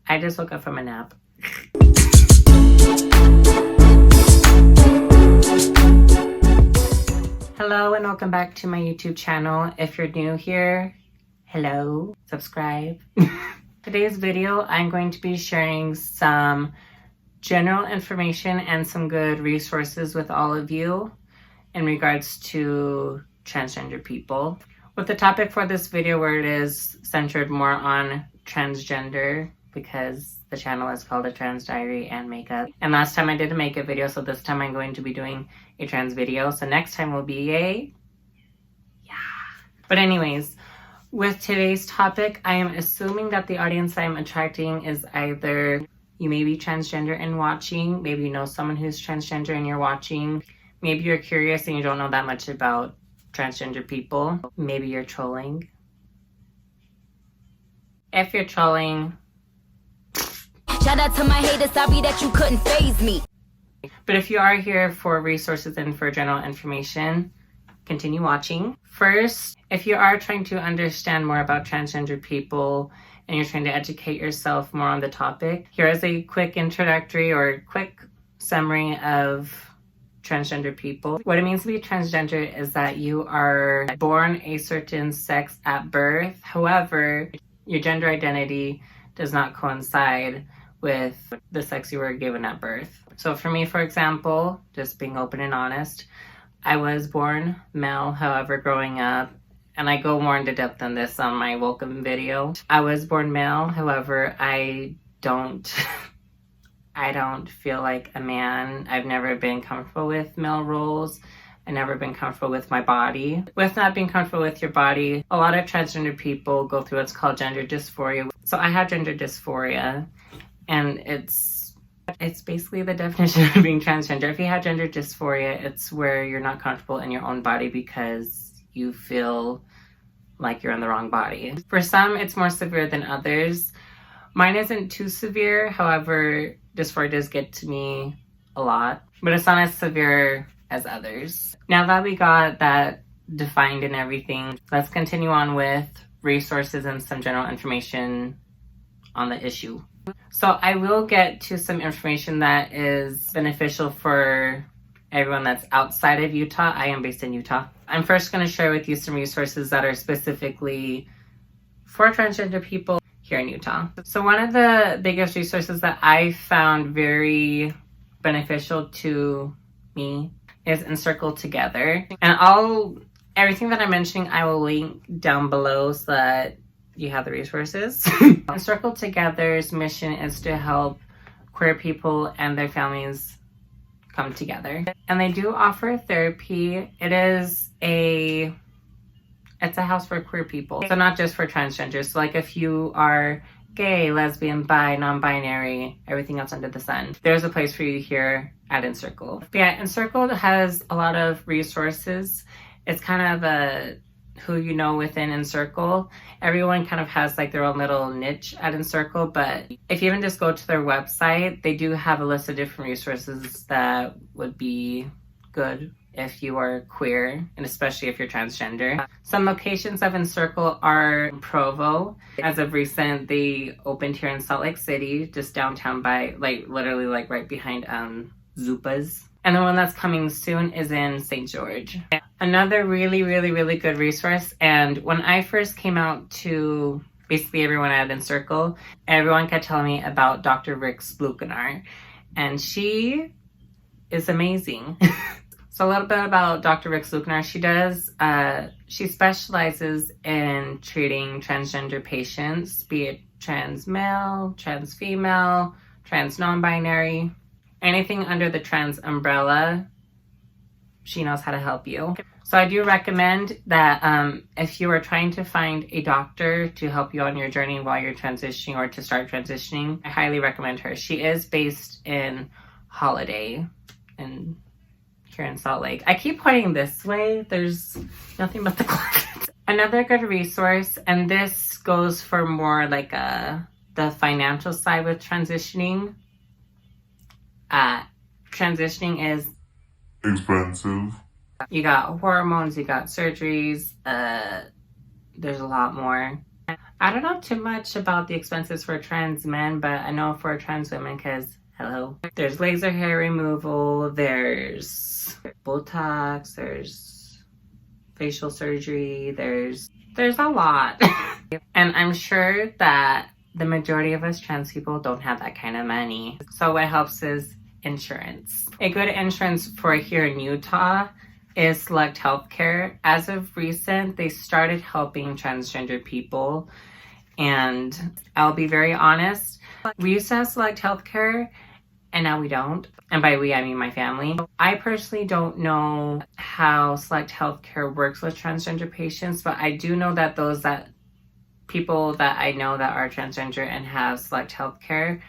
I just woke up from a nap. Hello and welcome back to my YouTube channel. If you're new here, hello, subscribe. Today's video, I'm going to be sharing some general information and some good resources with all of you in regards to transgender people. With the topic for this video where it is centered more on transgender, because the channel is called A Trans Diary and Makeup. And last time I did a makeup video, so this time I'm going to be doing a trans video. So next time will be a... But anyways, with today's topic, I am assuming that the audience I'm attracting is either you may be transgender and watching, maybe you know someone who's transgender and you're watching, maybe you're curious and you don't know that much about transgender people, maybe you're trolling. If you're trolling, shout out to my haters, sorry that you couldn't faze me. But if you are here for resources and for general information, continue watching. First, if you are trying to understand more about transgender people and you're trying to educate yourself more on the topic, here is a quick introductory or quick summary of transgender people. What it means to be transgender is that you are born a certain sex at birth. However, your gender identity does not coincide with the sex you were given at birth. So for me, for example, just being open and honest, I was born male. However, growing up, and I go more into depth on this on my welcome video, I was born male. However, I don't feel like a man. I've never been comfortable with male roles. I've never been comfortable with my body. With not being comfortable with your body, a lot of transgender people go through what's called gender dysphoria. So I have gender dysphoria, and it's basically the definition of being transgender. If you have gender dysphoria, it's where you're not comfortable in your own body because you feel like you're in the wrong body. For some, it's more severe than others. Mine isn't too severe. However, dysphoria does get to me a lot, but it's not as severe as others. Now that we got that defined and everything, let's continue on with resources and some general information on the issue. So I will get to some information that is beneficial for everyone that's outside of Utah. I am based in Utah. I'm first going to share with you some resources that are specifically for transgender people here in Utah. So one of the biggest resources that I found very beneficial to me is Encircle Together. And everything that I'm mentioning, I will link down below so that you have the resources. Encircle Together's mission is to help queer people and their families come together. And they do offer therapy. It's a house for queer people. So not just for transgenders. So like if you are gay, lesbian, bi, non-binary, everything else under the sun, there's a place for you here at Encircle. But yeah, Encircle has a lot of resources. It's kind of a who you know within Encircle. Everyone kind of has like their own little niche at Encircle, but if you even just go to their website, they do have a list of different resources that would be good if you are queer, and especially if you're transgender. Some locations of Encircle are in Provo. As of recent, they opened here in Salt Lake City, just downtown by, literally right behind Zupa's. And the one that's coming soon is in St. George. Another really, really, really good resource. And when I first came out to basically everyone at Encircle, everyone kept telling me about Dr. Luikenaar. And she is amazing. So a little bit about Dr. Luikenaar. She specializes in treating transgender patients, be it trans male, trans female, trans non-binary, anything under the trans umbrella, she knows how to help you. So I do recommend that if you are trying to find a doctor to help you on your journey while you're transitioning or to start transitioning, I highly recommend her. She is based in Holiday and here in Salt Lake. I keep pointing this way. There's nothing but the clouds. Another good resource, and this goes for more like the financial side with transitioning. Transitioning is expensive. You got hormones, you got surgeries, there's a lot more. I don't know too much about the expenses for trans men, but I know for trans women, because hello, there's laser hair removal, there's Botox, there's facial surgery, there's a lot. And I'm sure that the majority of us trans people don't have that kind of money. So what helps is insurance. A good insurance for here in Utah is Select Healthcare. As of recent, they started helping transgender people. And I'll be very honest, we used to have Select Healthcare and now we don't. And by we, I mean my family. I personally don't know how Select Healthcare works with transgender patients, but I do know that people that I know that are transgender and have Select Healthcare,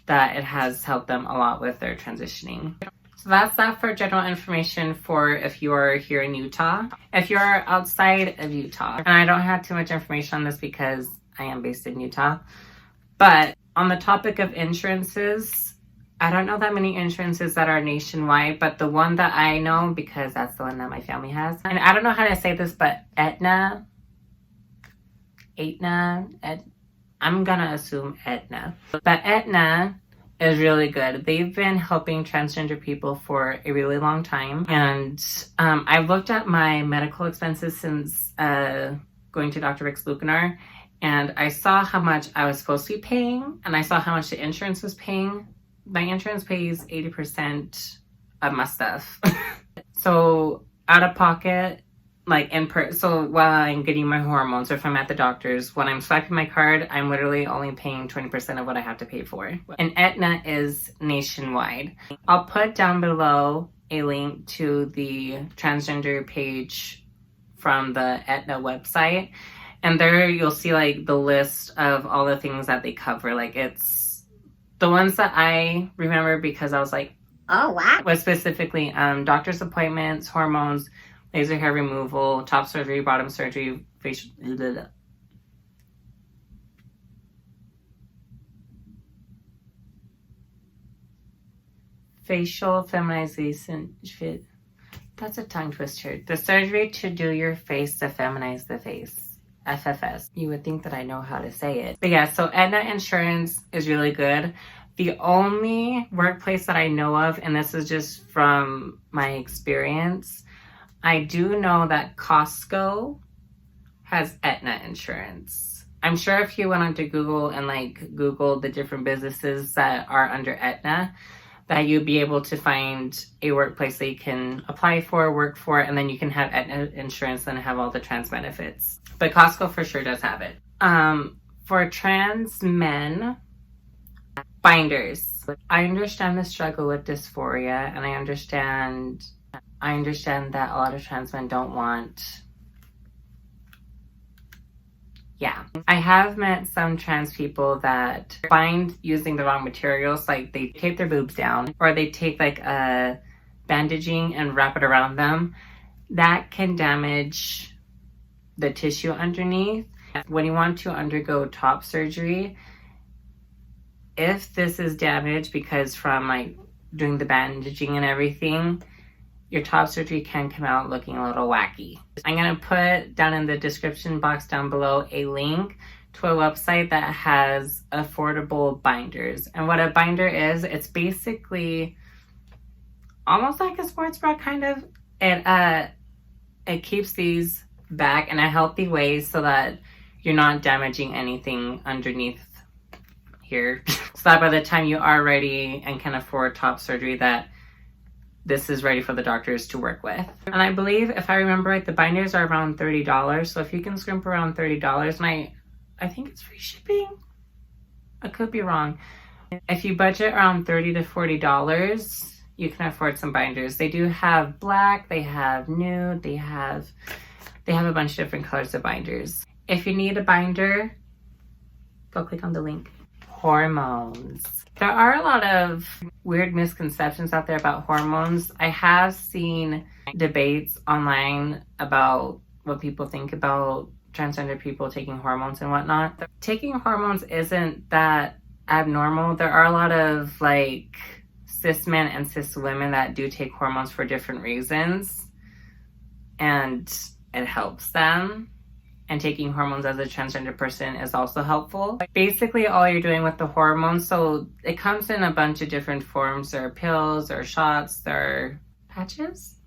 that it has helped them a lot with their transitioning. So that's that for general information for if you are here in Utah. If you're outside of Utah, and I don't have too much information on this because I am based in Utah, but on the topic of insurances, I don't know that many insurances that are nationwide, but the one that I know, because that's the one that my family has, and I don't know how to say this, but Aetna, I'm gonna assume Aetna. But Aetna is really good. They've been helping transgender people for a really long time. And I've looked at my medical expenses since going to Dr. Rick's Luikenaar, and I saw how much I was supposed to be paying, and I saw how much the insurance was paying. My insurance pays 80% of my stuff. So out of pocket, so while I'm getting my hormones, or if I'm at the doctor's, when I'm swiping my card, I'm literally only paying 20% of what I have to pay for. And Aetna is nationwide. I'll put down below a link to the transgender page from the Aetna website. And there you'll see the list of all the things that they cover. It's the ones that I remember because I was like, oh wow. Was specifically doctor's appointments, hormones, laser hair removal, top surgery, bottom surgery, facial feminization. That's a tongue twister. The surgery to do your face to feminize the face. FFS. You would think that I know how to say it. But yeah, so Aetna Insurance is really good. The only workplace that I know of, and this is just from my experience, I do know that Costco has Aetna insurance. I'm sure if you went onto Google and Googled the different businesses that are under Aetna, that you'd be able to find a workplace that you can apply for, work for, and then you can have Aetna insurance and have all the trans benefits. But Costco for sure does have it. For trans men, binders. I understand the struggle with dysphoria, and I understand that a lot of trans men don't want. Yeah. I have met some trans people that bind using the wrong materials, they tape their boobs down, or they take a bandaging and wrap it around them. That can damage the tissue underneath. When you want to undergo top surgery, if this is damaged because from doing the bandaging and everything, your top surgery can come out looking a little wacky. I'm going to put down in the description box down below a link to a website that has affordable binders. And what a binder is, it's basically almost like a sports bra kind of. It keeps these back in a healthy way so that you're not damaging anything underneath here. So that by the time you are ready and can afford top surgery, that this is ready for the doctors to work with. And I believe, if I remember right, the binders are around $30. So if you can scrimp around $30, and I think it's free shipping. I could be wrong. If you budget around $30 to $40, you can afford some binders. They do have black, they have nude, they have a bunch of different colors of binders. If you need a binder, go click on the link. Hormones. There are a lot of weird misconceptions out there about hormones. I have seen debates online about what people think about transgender people taking hormones and whatnot. Taking hormones isn't that abnormal. There are a lot of cis men and cis women that do take hormones for different reasons, and it helps them. and taking hormones as a transgender person is also helpful. Basically, all you're doing with the hormones, so it comes in a bunch of different forms. There are pills, there are shots, there are patches.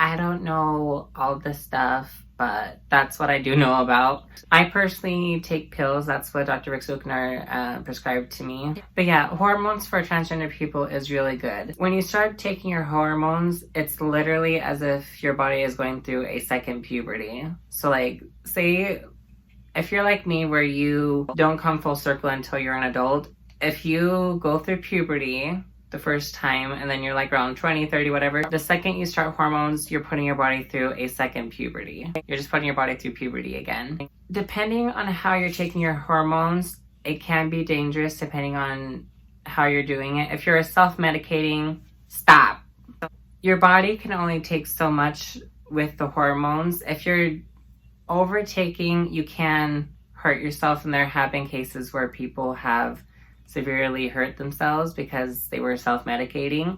I don't know all this stuff, but that's what I do know about. I personally take pills. That's what Dr. Luikenaar prescribed to me. But yeah, hormones for transgender people is really good. When you start taking your hormones, it's literally as if your body is going through a second puberty. So like, say if you're like me where you don't come full circle until you're an adult, if you go through puberty the first time and then you're like around 20, 30, whatever, the second you start hormones, you're putting your body through a second puberty. You're just putting your body through puberty again. Depending on how you're taking your hormones, it can be dangerous depending on how you're doing it. If you're self-medicating, stop. Your body can only take so much with the hormones. If you're overtaking, you can hurt yourself, and there have been cases where people have severely hurt themselves because they were self-medicating.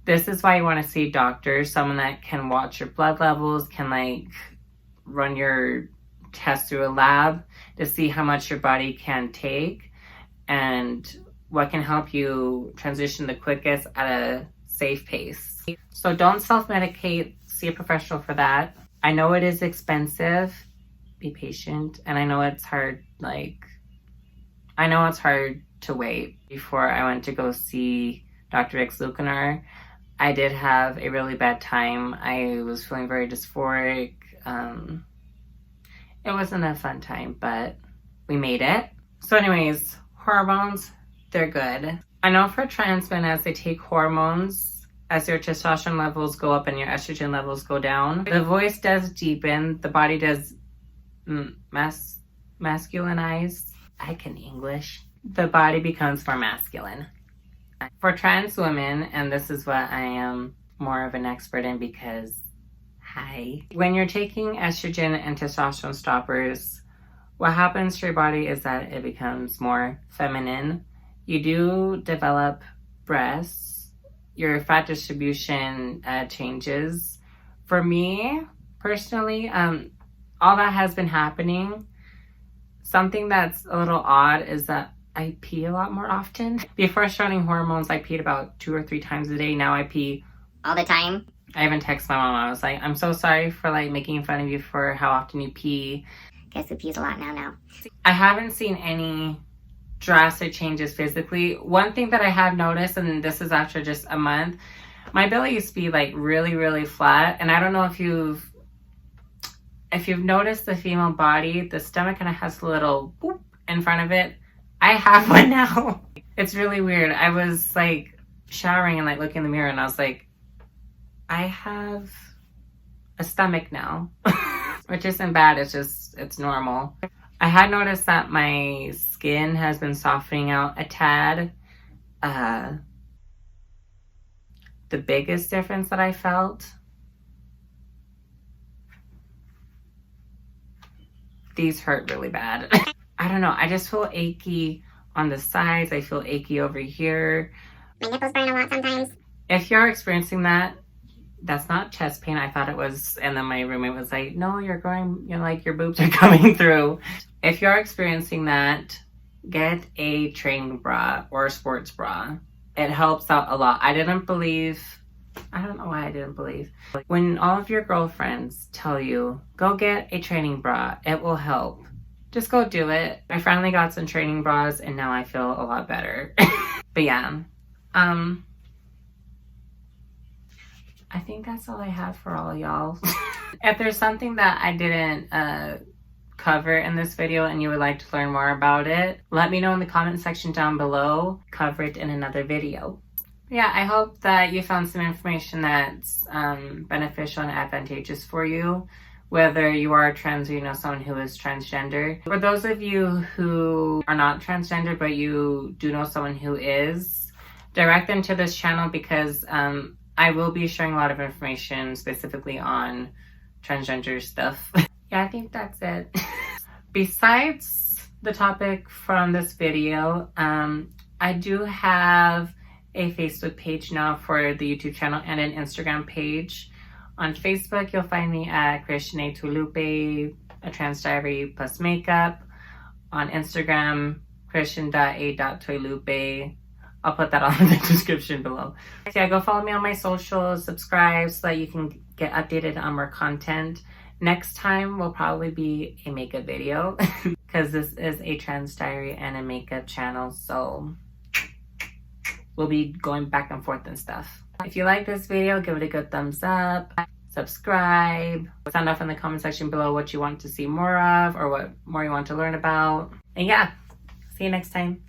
This is why you want to see doctors, someone that can watch your blood levels, can like run your test through a lab to see how much your body can take and what can help you transition the quickest at a safe pace. So don't self-medicate, see a professional for that. I know it is expensive, be patient, and I know it's hard, to wait. Before I went to go see Dr. Luikenaar, I did have a really bad time. I was feeling very dysphoric. It wasn't a fun time, but we made it. So anyways, hormones, they're good. I know for trans men, as they take hormones, as your testosterone levels go up and your estrogen levels go down, the voice does deepen, the body does masculinize. I can English. The body becomes more masculine. For trans women, and this is what I am more of an expert in because, when you're taking estrogen and testosterone stoppers, what happens to your body is that it becomes more feminine. You do develop breasts. Your fat distribution changes. For me, personally, all that has been happening. Something that's a little odd is that I pee a lot more often. Before starting hormones, I peed about 2 or 3 times a day. Now I pee all the time. I even texted my mom. I was like, I'm so sorry for making fun of you for how often you pee. Guess who pees a lot now. I haven't seen any drastic changes physically. One thing that I have noticed, and this is after just a month, my belly used to be really, really flat. And I don't know if you've noticed the female body, the stomach kind of has a little boop in front of it. I have one now. It's really weird. I was showering and looking in the mirror and I was like, I have a stomach now, which isn't bad. It's normal. I had noticed that my skin has been softening out a tad. The biggest difference that I felt, these hurt really bad. I don't know. I just feel achy on the sides. I feel achy over here. My nipples burn a lot sometimes. If you're experiencing that, that's not chest pain. I thought it was. And then my roommate was like, no, you're your boobs are coming through. If you're experiencing that, get a training bra or a sports bra. It helps out a lot. I don't know why I didn't believe. When all of your girlfriends tell you, go get a training bra, it will help. Just go do it. I finally got some training bras and now I feel a lot better. But yeah, I think that's all I have for all y'all. If there's something that I didn't cover in this video and you would like to learn more about it, let me know in the comment section down below. Cover it in another video. Yeah, I hope that you found some information that's beneficial and advantageous for you, whether you are trans or you know someone who is transgender. For those of you who are not transgender but you do know someone who is, direct them to this channel because I will be sharing a lot of information specifically on transgender stuff. Yeah, I think that's it. Besides the topic from this video, I do have a Facebook page now for the YouTube channel and an Instagram page. On Facebook, you'll find me at Christiane Tulupe A Trans Diary Plus Makeup. On Instagram, christian.a.toylupe. I'll put that all in the description below. So yeah, go follow me on my socials, subscribe so that you can get updated on more content. Next time will probably be a makeup video because this is a trans diary and a makeup channel, so we'll be going back and forth and stuff. If you like this video, give it a good thumbs up, subscribe, sound off in the comment section below what you want to see more of or what more you want to learn about. And yeah, see you next time.